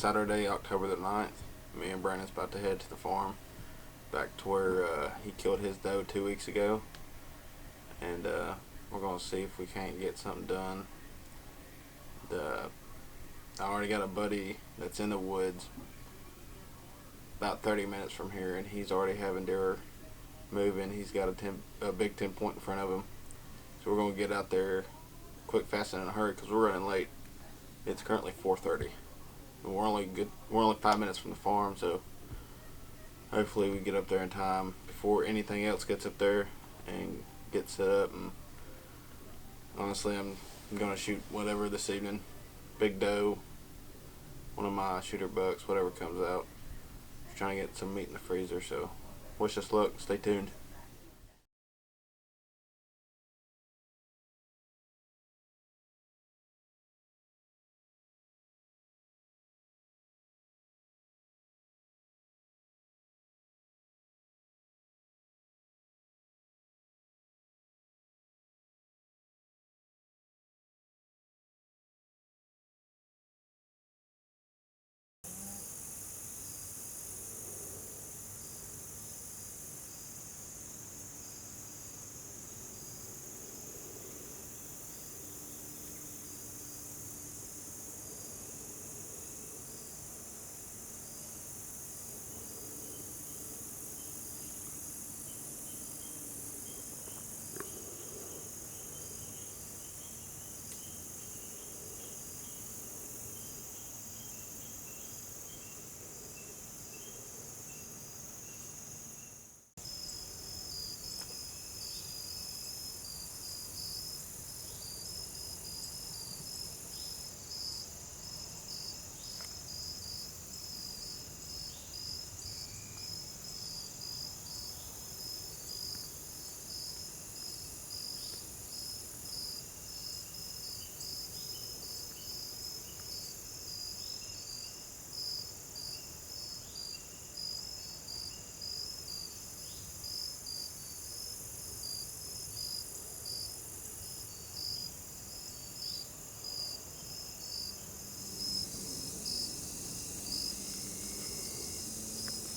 Saturday, October the 9th. Me and Brandon's about to head to the farm, back to where he killed his doe 2 weeks ago. And we're going to see if we can't get something done. I already got a buddy that's in the woods about 30 minutes from here, and he's already having deer moving. He's got a big 10 point in front of him. So we're going to get out there quick, fast, and in a hurry because we're running late. It's currently 4:30. And we're only 5 minutes from the farm, so hopefully we get up there in time before anything else gets up there and get set up. And honestly, I'm going to shoot whatever this evening. Big doe, one of my shooter bucks, whatever comes out. Just trying to get some meat in the freezer, so wish us luck. Stay tuned.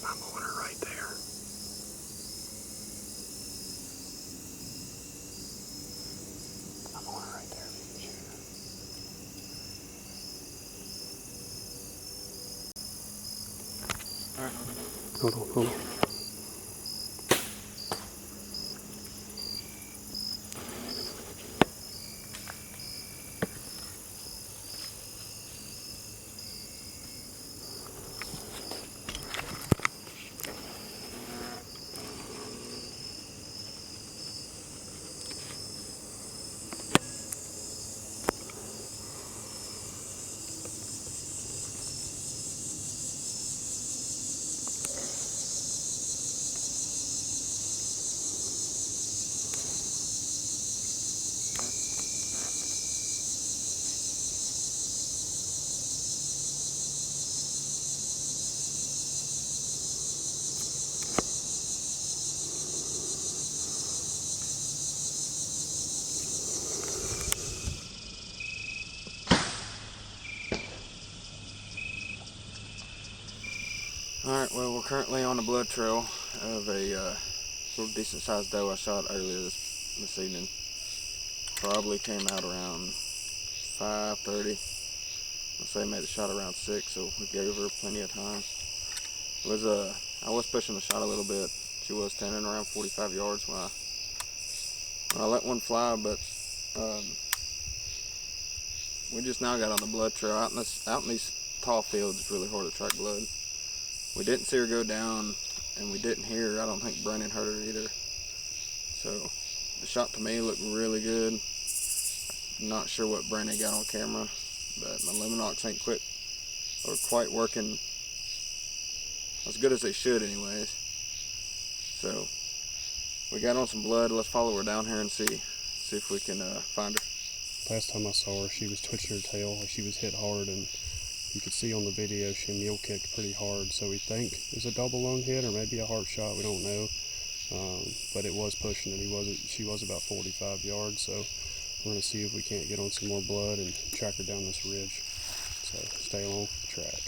I'm on her right there. I'm on her right there. Alright. Hold on. Alright, well, we're currently on the blood trail of a little decent sized doe I shot earlier this evening. Probably came out around 5:30. I'll say made the shot around 6, so we gave her plenty of time. I was pushing the shot a little bit. She was standing around 45 yards when I let one fly, but we just now got on the blood trail. Out in these tall fields, it's really hard to track blood. We didn't see her go down, and we didn't hear her. I don't think Brennan heard her either. So the shot to me looked really good. Not sure what Brennan got on camera, but my Luminox ain't quite working as good as they should anyways. So we got on some blood. Let's follow her down here and see if we can find her. Last time I saw her, she was twitching her tail like she was hit hard, and you could see on the video she mule kicked pretty hard, so we think it was a double lung hit or maybe a heart shot, we don't know. But it was pushing it. She was about 45 yards, so we're going to see if we can't get on some more blood and track her down this ridge. So stay along the track.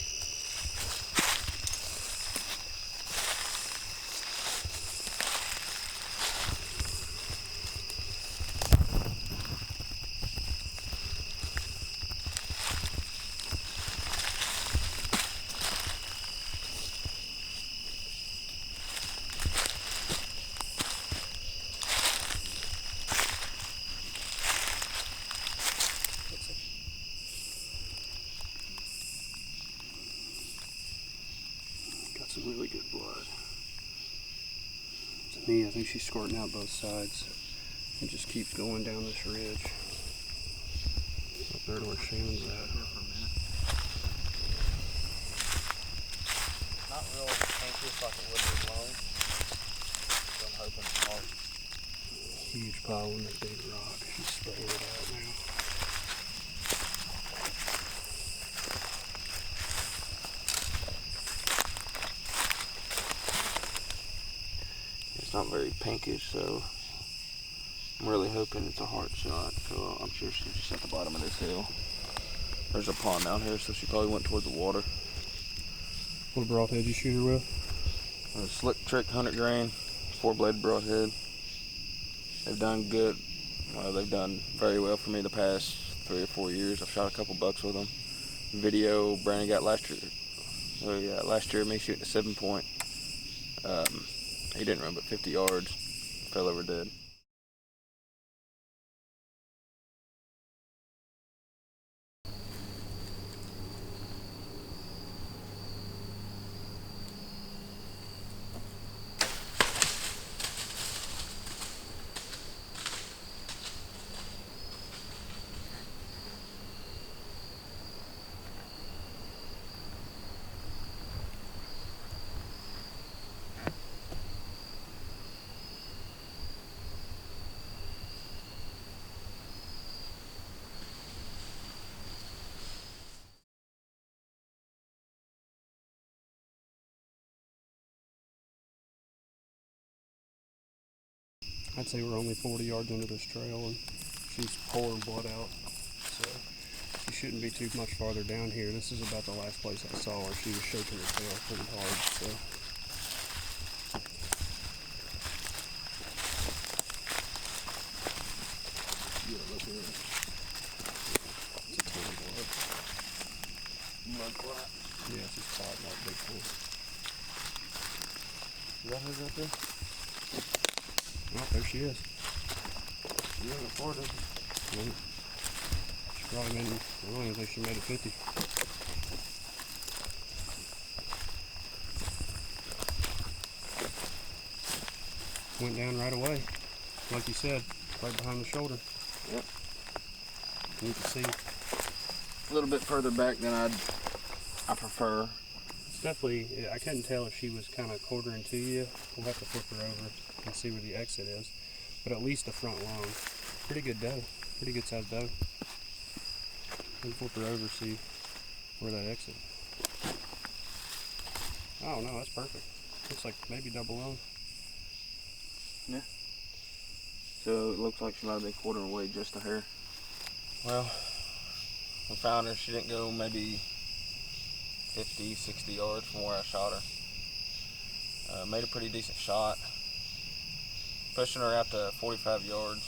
me. I think she's squirting out both sides. It just keeps going down this ridge. Up there to where Shannon's at. Not real anxious like it would be alone. So I'm hoping it's hard. Huge pile on that big rock. She's spraying it out now. It's not very pinkish, so I'm really hoping it's a hard shot. So I'm sure she's just at the bottom of this hill. There's a pond down here, so she probably went towards the water. What broadhead you shoot her with? A Slick Trick 100 grain, 4-blade broadhead. They've done good. They've done very well for me the past 3 or 4 years. I've shot a couple bucks with them. Video Brandon got last year. Last year me shooting a 7-point. He didn't run but 50 yards. Fell over dead. I'd say we're only 40 yards into this trail and she's pouring blood out. So she shouldn't be too much farther down here. This is about the last place I saw her. She was shaking her tail pretty hard. So yeah, look at her. It's a ton of blood. Blood clot. Yeah, she's clotting like big time. Is that her right there? Oh, there she is. You're in the Florida. Well, she probably made, I don't even think she made it 50. Went down right away. Like you said, right behind the shoulder. Yep. You can see. A little bit further back than I prefer. It's definitely, I couldn't tell if she was kind of quartering to you. We'll have to flip her over and see where the exit is. But at least the front long. Pretty good doe. Pretty good sized doe. We'll flip her over, see where that exit. Oh no, that's perfect. Looks like maybe double long. Yeah. So it looks like she might have been quartering away just to her. Well, we found her. She didn't go maybe 50, 60 yards from where I shot her. Made a pretty decent shot. Pushing her out to 45 yards.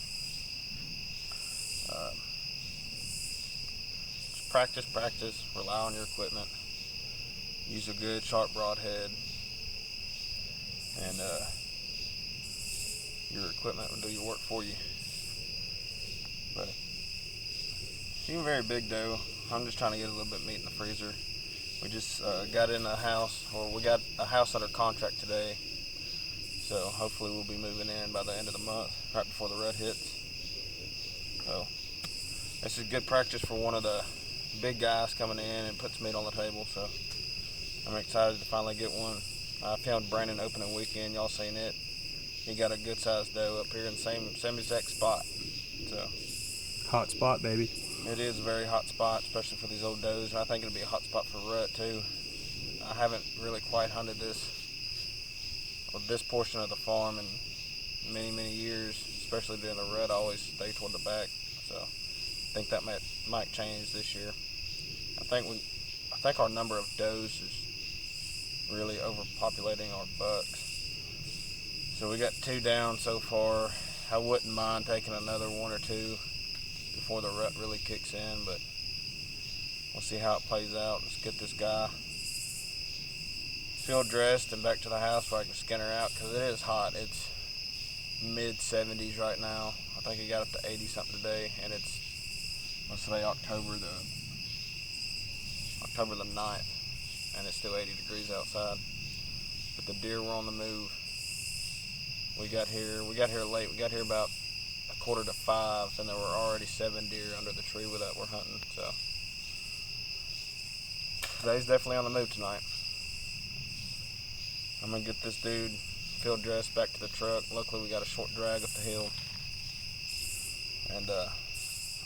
Just practice, rely on your equipment. Use a good sharp broadhead. And your equipment will do your work for you. But she ain't very big though. I'm just trying to get a little bit of meat in the freezer. We just got in a house, or we got a house under contract today. So hopefully we'll be moving in by the end of the month, right before the rut hits. So this is good practice for one of the big guys coming in and puts meat on the table. So I'm excited to finally get one. I filmed Brandon opening weekend. Y'all seen it? He got a good sized doe up here in the same exact spot. So Hot spot, baby. it is a very hot spot, especially for these old does, and I think it'll be a hot spot for rut too. I haven't really quite hunted this portion of the farm in many years, especially during the rut. I always stay toward the back, so I think that might change this year. I think our number of does is really overpopulating our bucks. So we got 2 down so far. I wouldn't mind taking another 1 or 2 before the rut really kicks in, but we'll see how it plays out. Let's get this guy field dressed and back to the house where I can skin her out, because it is hot. It's mid 70s right now. I think it got up to 80 something today, and it's, let's say October the 9th, and it's still 80 degrees outside. But the deer were on the move. We got here late. We got here about 4:45, and there were already 7 deer under the tree that we're hunting. So today's definitely on the move tonight. I'm gonna get this dude field dressed back to the truck. Luckily, we got a short drag up the hill, and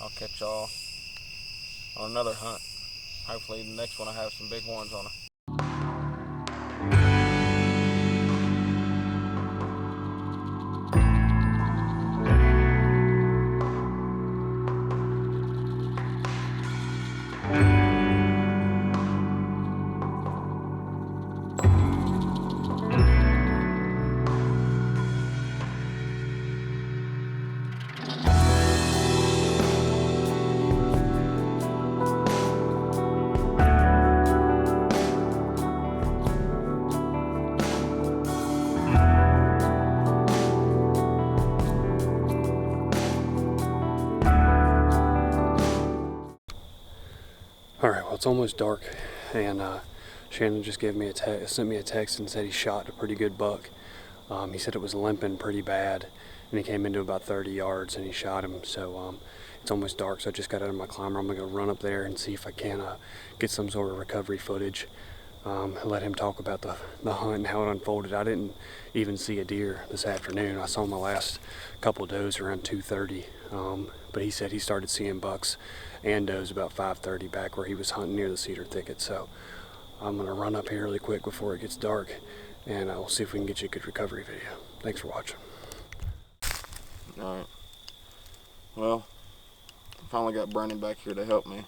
I'll catch y'all on another hunt. Hopefully, the next one I have some big horns on it. Alright, well, it's almost dark, and Shannon just sent me a text and said he shot a pretty good buck. He said it was limping pretty bad, and he came into about 30 yards and he shot him. So it's almost dark, so I just got out of my climber. I'm going to run up there and see if I can get some sort of recovery footage. Let him talk about the hunt and how it unfolded. I didn't even see a deer this afternoon. I saw my last couple of does around 2:30, but he said he started seeing bucks and does about 5:30 back where he was hunting near the cedar thicket. So I'm gonna run up here really quick before it gets dark, and we'll see if we can get you a good recovery video. Thanks for watching. All right. Well, I finally got Brandon back here to help me.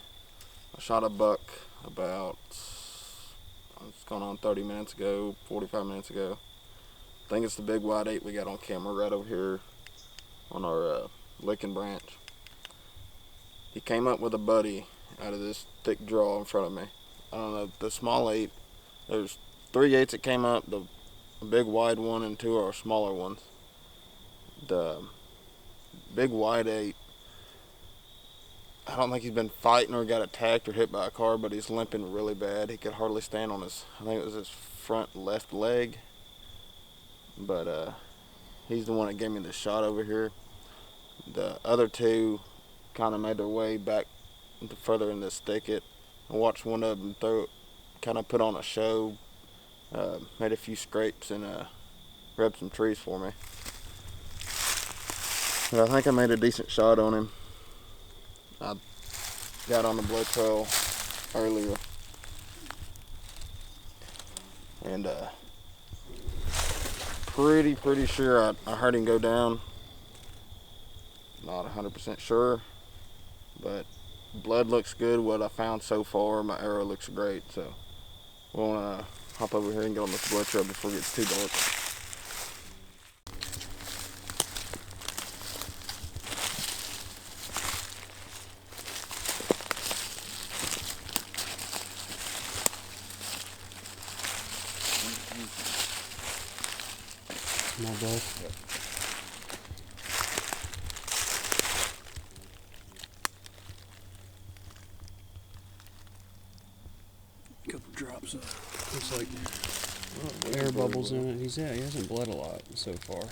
I shot a buck about, it's going on 30 minutes ago, 45 minutes ago. I think it's the big wide 8 we got on camera right over here on our licking branch. He came up with a buddy out of this thick draw in front of me. I don't know, the small 8, there's 3 8s that came up, the big wide one and 2 are smaller ones. The big wide 8, I don't think he's been fighting or got attacked or hit by a car, but he's limping really bad. He could hardly stand on his, I think it was his front left leg. But he's the one that gave me the shot over here. The other 2 kind of made their way back further in this thicket. I watched one of them kind of put on a show, made a few scrapes and grabbed some trees for me. But I think I made a decent shot on him. I got on the blood trail earlier, and pretty sure I heard him go down. Not 100% sure, but blood looks good. What I found so far, my arrow looks great. So we'll hop over here and get on this blood trail before it gets too dark. More blood. Yep. Couple drops of, looks like air bubbles in it. He hasn't bled a lot so far.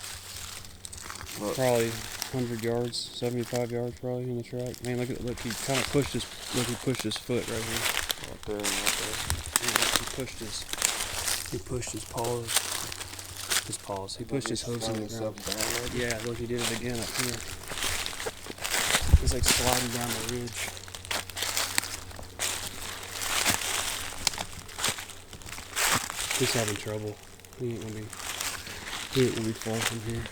Look. Probably 100 yards, 75 yards probably in the track. Man, look, he kind of pushed his foot right here. Right there and right there. He pushed his paws. He pushed his hooves in the ground. Yeah, look, he did it again up here. He's like sliding down the ridge. He's having trouble. He ain't gonna be far from here.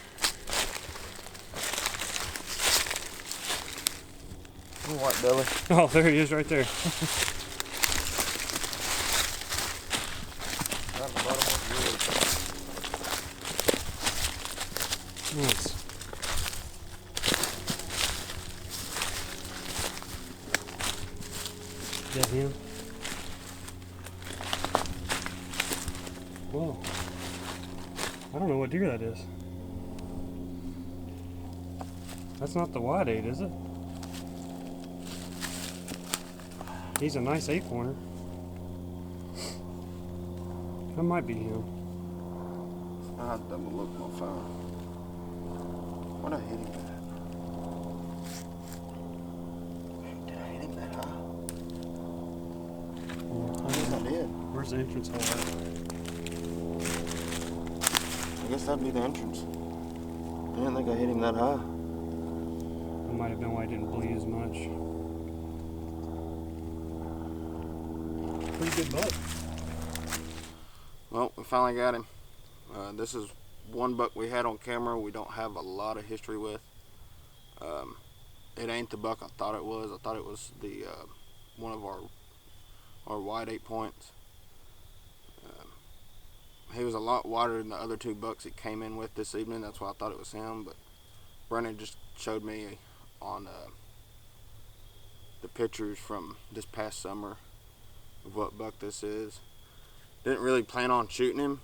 Oh, white belly. Oh, there he is right there. Right at the bottom of the ridge. Nice. Is that him? Whoa. I don't know what deer that is. That's not the wide 8, is it? He's a nice 8-pointer. That might be him. I'll double look my phone. What I hit him at? Did I hit him that high? I guess I did. Where's the entrance hole at? I guess that'd be the entrance. I didn't think I hit him that high. That might have been why he didn't bleed as much. Pretty good buck. Well, we finally got him. This is one buck we had on camera we don't have a lot of history with. It ain't the buck I thought it was. I thought it was the one of our wide 8 points. He was a lot wider than the other 2 bucks he came in with this evening. That's why I thought it was him. But Brennan just showed me on the pictures from this past summer of what buck this is. Didn't really plan on shooting him.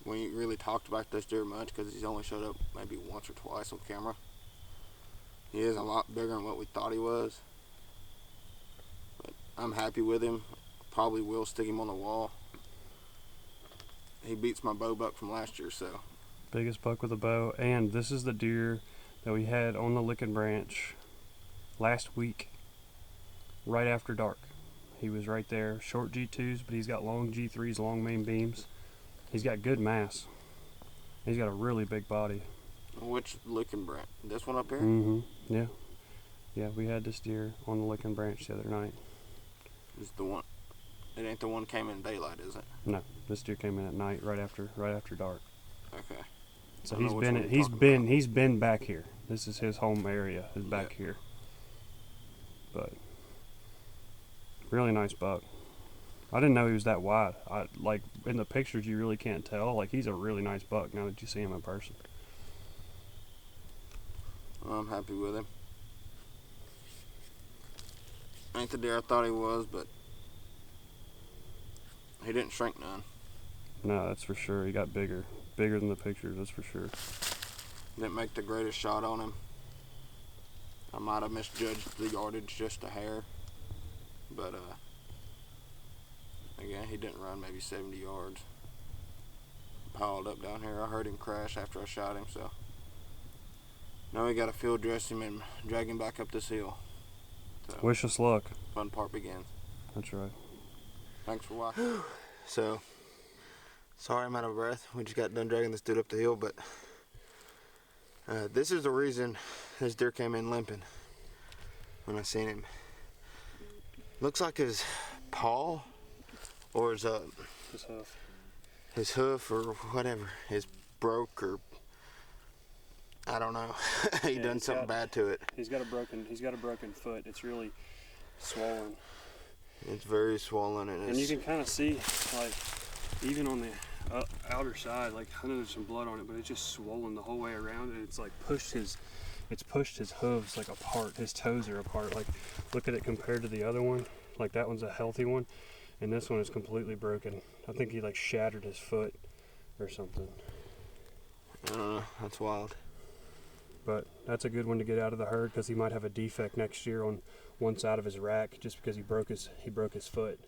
We ain't really talked about this deer much because he's only showed up maybe once or twice on camera. He is a lot bigger than what we thought he was. But I'm happy with him. Probably will stick him on the wall. He beats my bow buck from last year, so. Biggest buck with a bow. And this is the deer that we had on the Licking Branch last week, right after dark. He was right there, short G2s, but he's got long G3s, long main beams. He's got good mass. He's got a really big body. Which Licking Branch? This one up here? Mm-hmm. Yeah. Yeah, we had this deer on the Licking Branch the other night. Is the one? It ain't the one came in daylight, is it? No, this deer came in at night, right after dark. Okay. So he's been back here. This is his home area. Is back here. But really nice buck. I didn't know he was that wide. Like in the pictures, you really can't tell. Like he's a really nice buck now that you see him in person. I'm happy with him. Ain't the deer I thought he was, but he didn't shrink none. No, that's for sure. He got bigger than the pictures. That's for sure. Didn't make the greatest shot on him. I might have misjudged the yardage just a hair, but again, he didn't run maybe 70 yards. Piled up down here. I heard him crash after I shot him, so now we got to field dress him and drag him back up this hill. So, wish us luck. Fun part begins. That's right. Thanks for watching. So, sorry I'm out of breath. We just got done dragging this dude up the hill, but this is the reason this deer came in limping when I seen him. Looks like his paw or his hoof or whatever is broke, or I don't know. He done something bad to it. He's got a broken foot. It's really swollen. It's very swollen, and you can kind of see, like, even on the outer side, like, I know there's some blood on it, but it's just swollen the whole way around, and it's like pushed his hooves like apart. His toes are apart. Like, look at it compared to the other one. Like, that one's a healthy one, and this one is completely broken. I think he like shattered his foot or something. I don't know. That's wild. But that's a good one to get out of the herd because he might have a defect next year on one side of his rack just because he broke his foot.